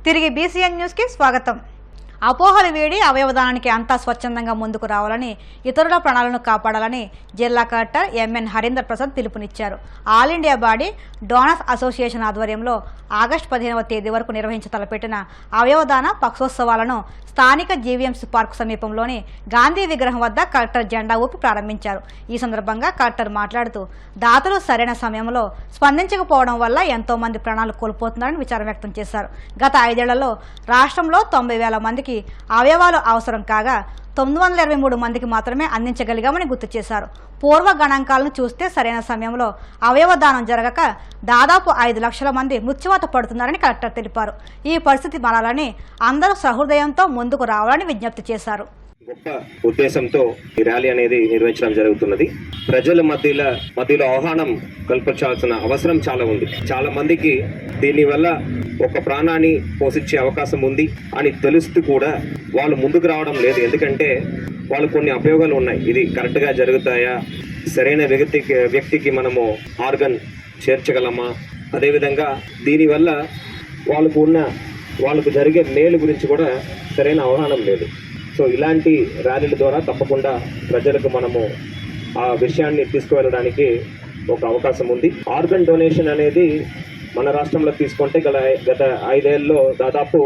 తిరిగి బీసీఎన్ న్యూస్కి స్వాగతం. అపోహలు వీడి అవయవదానానికి అంతా స్వచ్ఛందంగా ముందుకు రావాలని, ఇతరుల ప్రాణాలను కాపాడాలని జిల్లా కలెక్టర్ ఎంఎన్ హరీందర్ ప్రసాద్ పిలుపునిచ్చారు. All India body donors association ఆధ్వర్యంలో ఆగస్టు 15వ తేదీ వరకు నిర్వహించ తలపెట్టిన అవయవదాన పక్షోత్సవాలను స్థానిక జీవీఎంసీ పార్కు సమీపంలోని గాంధీ విగ్రహం వద్ద కలెక్టర్ జెండా ఊపి ప్రారంభించారు. ఈ సందర్భంగా కలెక్టర్ మాట్లాడుతూ దాతలు సరైన సమయంలో స్పందించకపోవడం వల్ల ఎంతో మంది ప్రాణాలు కోల్పోతున్నారని విచారం వ్యక్తం చేశారు. గత 5 ఏళ్లలో రాష్ట్రంలో 90,000 మందికి అవయవాలు అవసరం కాగా 923 మందికి మాత్రమే అందించగలిగామని గుర్తు చేశారు. పూర్వ గణాంకాలను చూస్తే సరైన సమయంలో అవయవదానం జరగక దాదాపు 5 లక్షల మంది మృత్యువాత పడుతున్నారని కలెక్టర్ తెలిపారు. ఈ పరిస్థితి మారాలని అందరూ సహృదయంతో ముందుకు రావాలని విజ్ఞప్తి చేశారు. గొప్ప ఉద్దేశంతో ఈ ర్యాలీ అనేది నిర్వహించడం జరుగుతున్నది. ప్రజల మధ్యలో ఆహ్వానం కల్పించాల్సిన అవసరం చాలా ఉంది. చాలా మందికి దీనివల్ల ఒక ప్రాణాన్ని పోషించే అవకాశం ఉంది అని తెలుస్తూ కూడా వాళ్ళు ముందుకు రావడం లేదు. ఎందుకంటే వాళ్ళు కొన్ని అభియోగాలు ఉన్నాయి. ఇది కరెక్ట్గా జరుగుతాయా, సరైన వ్యక్తికి మనము ఆర్గన్ చేర్చగలమా, అదేవిధంగా దీనివల్ల వాళ్ళకు జరిగే మేలు గురించి కూడా సరైన అవగాహన లేదు. సో ఇలాంటి ర్యాలీల ద్వారా తప్పకుండా ప్రజలకు మనము ఆ విషయాన్ని తీసుకువెళ్ళడానికి ఒక అవకాశం ఉంది. ఆర్గన్ డొనేషన్ అనేది మన రాష్ట్రంలో తీసుకుంటే గత 5 ఏళ్ళలో దాదాపు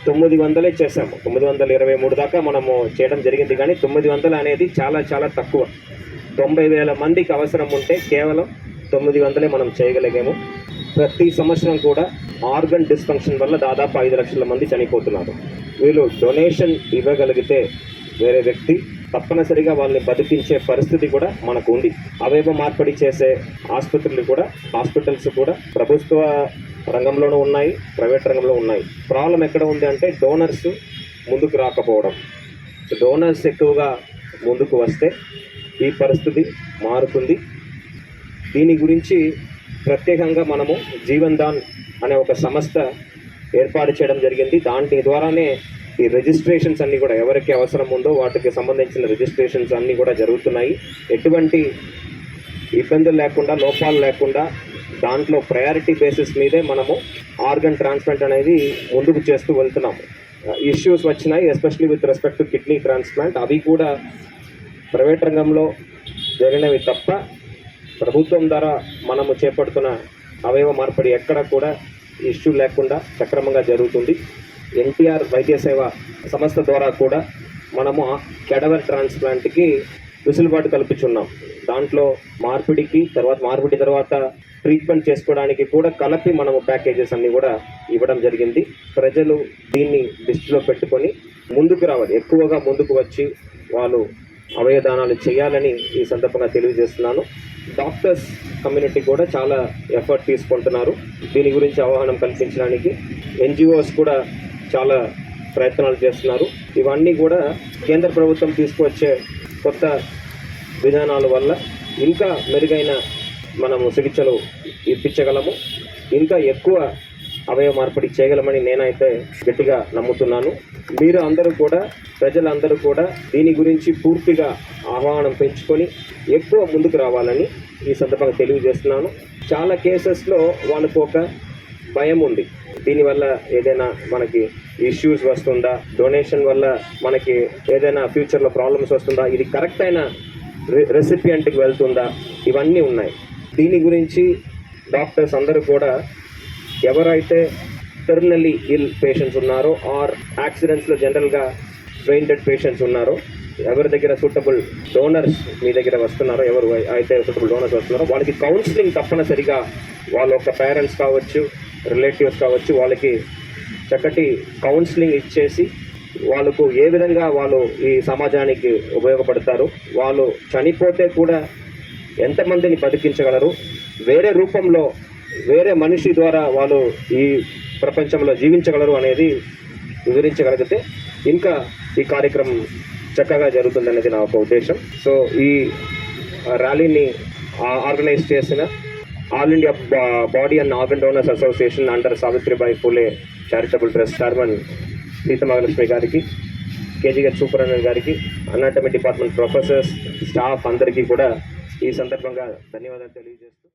900 చేసాము. 923 దాకా మనము చేయడం జరిగింది. కానీ 900 అనేది చాలా చాలా తక్కువ. 90,000 మందికి అవసరం ఉంటే కేవలం 900 మనం చేయగలిగాము. ప్రతి సంవత్సరం కూడా ఆర్గన్ డిస్ఫంక్షన్ వల్ల దాదాపు 5 లక్షల మంది చనిపోతున్నారు. వీళ్ళు డొనేషన్ ఇవ్వగలిగితే వేరే వ్యక్తి తప్పనిసరిగా వాళ్ళని బతికించే పరిస్థితి కూడా మనకు ఉంది. అవయవ మార్పిడి చేసే హాస్పిటల్స్ కూడా ప్రభుత్వ రంగంలోనూ ఉన్నాయి, ప్రైవేట్ రంగంలో ఉన్నాయి. ప్రాబ్లం ఎక్కడ ఉంది అంటే డోనర్స్ ముందుకు రాకపోవడం. డోనర్స్ ఎక్కువగా ముందుకు వస్తే ఈ పరిస్థితి మారుతుంది. దీని గురించి ప్రత్యేకంగా మనము జీవన్ దాన్ అనే ఒక సంస్థ ఏర్పాటు చేయడం జరిగింది. దాని ద్వారానే ఈ రిజిస్ట్రేషన్స్ అన్నీ కూడా ఎవరికి అవసరం ఉందో వాటికి సంబంధించిన రిజిస్ట్రేషన్స్ అన్నీ కూడా జరుగుతున్నాయి. ఎటువంటి ఇబ్బందులు లేకుండా, లోపాలు లేకుండా దాంట్లో ప్రయారిటీ బేసిస్ మీదే మనము ఆర్గన్ ట్రాన్స్ప్లాంట్ అనేది ముందుకు చేస్తూ వెళ్తున్నాము. ఇష్యూస్ వచ్చినాయి, especially with respect to kidney transplant. అవి కూడా ప్రైవేట్ రంగంలో జరిగినవి తప్ప ప్రభుత్వం ద్వారా మనము చేపడుతున్న అవయవ మార్పిడి ఎక్కడ కూడా ఇష్యూ లేకుండా సక్రమంగా జరుగుతుంది. ఎన్టీఆర్ వైద్య సేవ సంస్థ ద్వారా కూడా మనము కెడవర్ ట్రాన్స్ప్లాంట్కి వెసులుబాటు కల్పించున్నాం. దాంట్లో మార్పిడి తర్వాత ట్రీట్మెంట్ చేసుకోవడానికి కూడా కలిపి మనము ప్యాకేజెస్ అన్నీ కూడా ఇవ్వడం జరిగింది. ప్రజలు దీన్ని దృష్టిలో పెట్టుకొని ముందుకు రావాలి, ఎక్కువగా ముందుకు వచ్చి వాళ్ళు అవయవదానాలు చేయాలని ఈ సందర్భంగా తెలియజేస్తున్నాను. డాక్టర్స్ కమ్యూనిటీ కూడా చాలా ఎఫర్ట్ తీసుకుంటున్నారు దీని గురించి అవగాహన కల్పించడానికి. ఎన్జిఓస్ కూడా చాలా ప్రయత్నాలు చేస్తున్నారు. ఇవన్నీ కూడా కేంద్ర ప్రభుత్వం తీసుకువచ్చే కొత్త విధానాల వల్ల ఇంకా మెరుగైన మనము చికిత్సలు ఇప్పించగలము, ఇంకా ఎక్కువ అవయవ మార్పిడి చేయగలమని నేనైతే గట్టిగా నమ్ముతున్నాను. మీరు అందరూ కూడా, ప్రజలందరూ కూడా దీని గురించి పూర్తిగా ఆహ్వానం పెంచుకొని ఎక్కువ ముందుకు రావాలని ఈ సందర్భంగా తెలియజేస్తున్నాను. చాలా కేసెస్లో వాళ్ళకు ఒక భయం ఉంది, దీనివల్ల ఏదైనా మనకి ఇష్యూస్ వస్తుందా, డొనేషన్ వల్ల మనకి ఏదైనా ఫ్యూచర్లో ప్రాబ్లమ్స్ వస్తుందా, ఇది కరెక్ట్ అయిన రెసిపియంట్కి వెళ్తుందా, ఇవన్నీ ఉన్నాయి. దీని గురించి డాక్టర్స్ అందరూ కూడా ఎవరైతే టెర్మినల్లీ ఇల్ పేషెంట్స్ ఉన్నారో ఆర్ యాక్సిడెంట్స్లో జనరల్గా బ్రెయిన్ డెడ్ పేషెంట్స్ ఉన్నారో, ఎవరి దగ్గర సూటబుల్ డోనర్స్ మీ దగ్గర వస్తున్నారో, ఎవరు అయితే సూటబుల్ డోనర్స్ వస్తున్నారో వాళ్ళకి కౌన్సిలింగ్ తప్పనిసరిగా, వాళ్ళ యొక్క పేరెంట్స్ కావచ్చు, రిలేటివ్స్ కావచ్చు, వాళ్ళకి చక్కటి కౌన్సిలింగ్ ఇచ్చేసి వాళ్ళకు ఏ విధంగా వాళ్ళు ఈ సమాజానికి ఉపయోగపడతారు, వాళ్ళు చనిపోతే కూడా ఎంతమందిని బతికించగలరు, వేరే రూపంలో వేరే మనిషి ద్వారా వాళ్ళు ఈ ప్రపంచంలో జీవించగలరు అనేది వివరించగలిగితే ఇంకా ఈ కార్యక్రమం చక్కగా జరుగుతుందనేది నా ఒక ఉద్దేశం. సో ఈ ర్యాలీని ఆర్గనైజ్ చేసిన all India body and organ donors association under Savitribai Phule charitable trust chairman Seetha Mahalakshmi గారికి, కేజీహెచ్ సూపరింటెండెంట్ గారికి, అనాటమీ డిపార్ట్మెంట్ ప్రొఫెసర్స్, స్టాఫ్ అందరికీ కూడా ఈ సందర్భంగా ధన్యవాదాలు తెలియజేస్తూ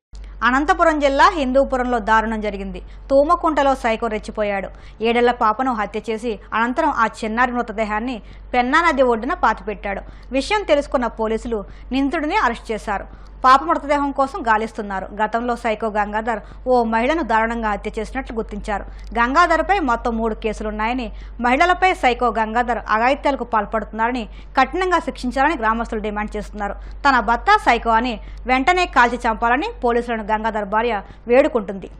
అనంతపురం జిల్లా హిందూపురంలో దారుణం జరిగింది. తూమకుంటలో సైకో రెచ్చిపోయాడు. 7 ఏళ్ల పాపను హత్య చేసి అనంతరం ఆ చిన్నారి మృతదేహాన్ని పెన్నా నది ఒడ్డున పాతిపెట్టాడు. విషయం తెలుసుకున్న పోలీసులు నిందితుడిని అరెస్ట్ చేశారు. పాప మృతదేహం కోసం గాలిస్తున్నారు. గతంలో సైకో గంగాధర్ ఓ మహిళను దారుణంగా హత్య చేసినట్లు గుర్తించారు. గంగాధర్పై మొత్తం 3 కేసులున్నాయని, మహిళలపై సైకో గంగాధర్ అఘాయిత్యాలకు పాల్పడుతున్నారని కఠినంగా శిక్షించాలని గ్రామస్తులు డిమాండ్ చేస్తున్నారు. తన భర్త సైకో అని వెంటనే కాల్చి చంపాలని పోలీసులను గంగాధర్ భార్య వేడుకుంటుంది.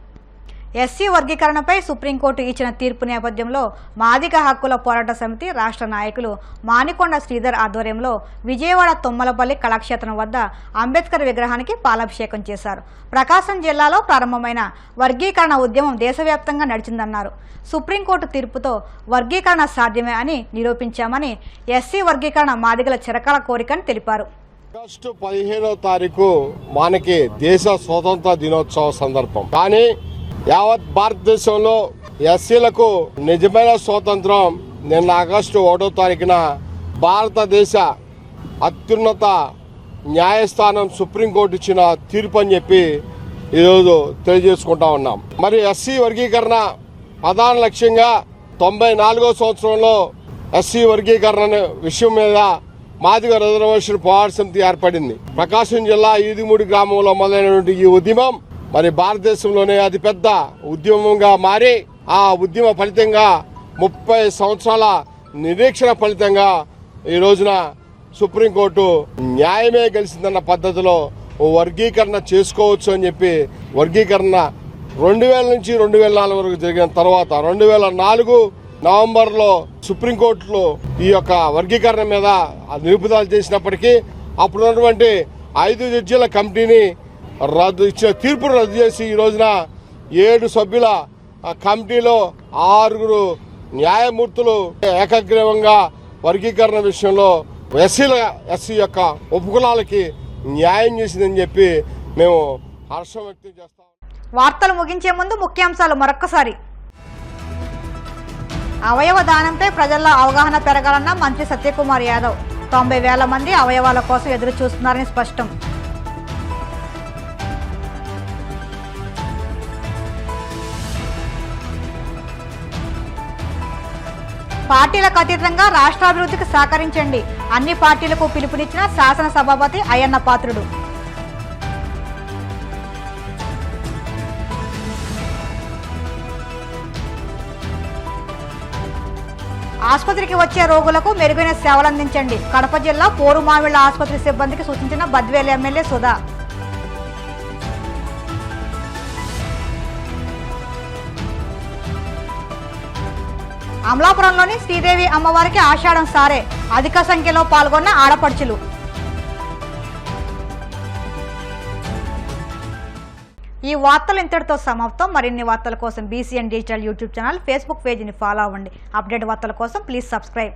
ఎస్సీ వర్గీకరణపై సుప్రీంకోర్టు ఇచ్చిన తీర్పు నేపథ్యంలో మాదిగ హక్కుల పోరాట సమితి రాష్ట్ర నాయకులు మానికొండ శ్రీధర్ ఆధ్వర్యంలో విజయవాడ తుమ్మలపల్లి కళాక్షేత్రం వద్ద అంబేద్కర్ విగ్రహానికి పాలాభిషేకం చేశారు. ప్రకాశం జిల్లాలో ప్రారంభమైన వర్గీకరణ ఉద్యమం దేశవ్యాప్తంగా నడిచిందన్నారు. సుప్రీంకోర్టు తీర్పుతో వర్గీకరణ సాధ్యమే అని నిరూపించామని, ఎస్సీ వర్గీకరణ మాదిగల చిరకాల కోరికని తెలిపారు. ఆగస్టు 15వ తారీఖు మనకి దేశ స్వాతంత్ర దినోత్సవ సందర్భం. కానీ యావత్ భారతదేశంలో ఎస్సీలకు నిజమైన స్వాతంత్రం నిన్న ఆగస్టు 1వ తారీఖున భారతదేశ అత్యున్నత న్యాయస్థానం సుప్రీంకోర్టు ఇచ్చిన తీర్పు అని చెప్పి ఈరోజు తెలియజేసుకుంటా ఉన్నాం. మరి ఎస్సీ వర్గీకరణ ప్రధాన లక్ష్యంగా 94వ సంవత్సరంలో ఎస్సీ వర్గీకరణ విషయం మీద మాదిగ రిజర్వేషన్ పోరాట సమితి ఏర్పడింది. ప్రకాశం జిల్లా ఈదిమూడి గ్రామంలో మొదలైనటువంటి ఈ ఉద్యమం మరి భారతదేశంలోనే అతిపెద్ద ఉద్యమంగా మారి, ఆ ఉద్యమ ఫలితంగా 30 సంవత్సరాల నిరీక్షణ ఫలితంగా ఈ రోజున సుప్రీంకోర్టు న్యాయమే గెలిచిందన్న పద్ధతిలో వర్గీకరణ చేసుకోవచ్చు అని చెప్పి వర్గీకరణ 2000 నుంచి 2004 వరకు జరిగిన తర్వాత 2004 నవంబర్లో సుప్రీంకోర్టులో ఈ యొక్క వర్గీకరణ మీద నిలుపుదల చేసినప్పటికీ అప్పుడున్నటువంటి 5 జడ్జీల కమిటీని ఇచ్చిన తీర్పును రద్దు చేసి ఈ రోజున 7 సభ్యుల కమిటీలో 6 న్యాయమూర్తులు ఏకగ్రీవంగా వర్గీకరణ విషయంలో ఎస్సీ యొక్క ఉపకులాలకి న్యాయం చేసిందని చెప్పి మేము హర్షం వ్యక్తం చేస్తాం. వార్తలు ముగించే ముందు ముఖ్యాంశాలు మరొక్కసారి. అవయవ దానంపై ప్రజల్లో అవగాహన పెరగాలన్న మంత్రి సత్యకుమార్ యాదవ్. 90,000 మంది అవయవాల కోసం ఎదురు చూస్తున్నారని స్పష్టం. పార్టీలకు అతీతంగా రాష్ట్రాభివృద్ధికి సహకరించండి. అన్ని పార్టీలకు పిలుపునిచ్చిన శాసనసభాపతి అయ్యన్న పాత్రుడు. ఆసుపత్రికి వచ్చే రోగులకు మెరుగైన సేవలందించండి. కడప జిల్లా పోరుమామిళ్ల ఆసుపత్రి సిబ్బందికి సూచించిన బద్వేలు ఎమ్మెల్యే సుధా. అమలాపురంలోని శ్రీదేవి అమ్మవారికి ఆషాఢం సారే. అధిక సంఖ్యలో పాల్గొన్న ఆడపడుచులు. ఈ వార్తలు ఇంతటితో సమాప్తం. మరిన్ని వార్తల కోసం BCN digital YouTube channel, Facebook పేజీని ఫాలో అవ్వండి. అప్డేట్ వార్తల కోసం ప్లీజ్ సబ్స్క్రైబ్.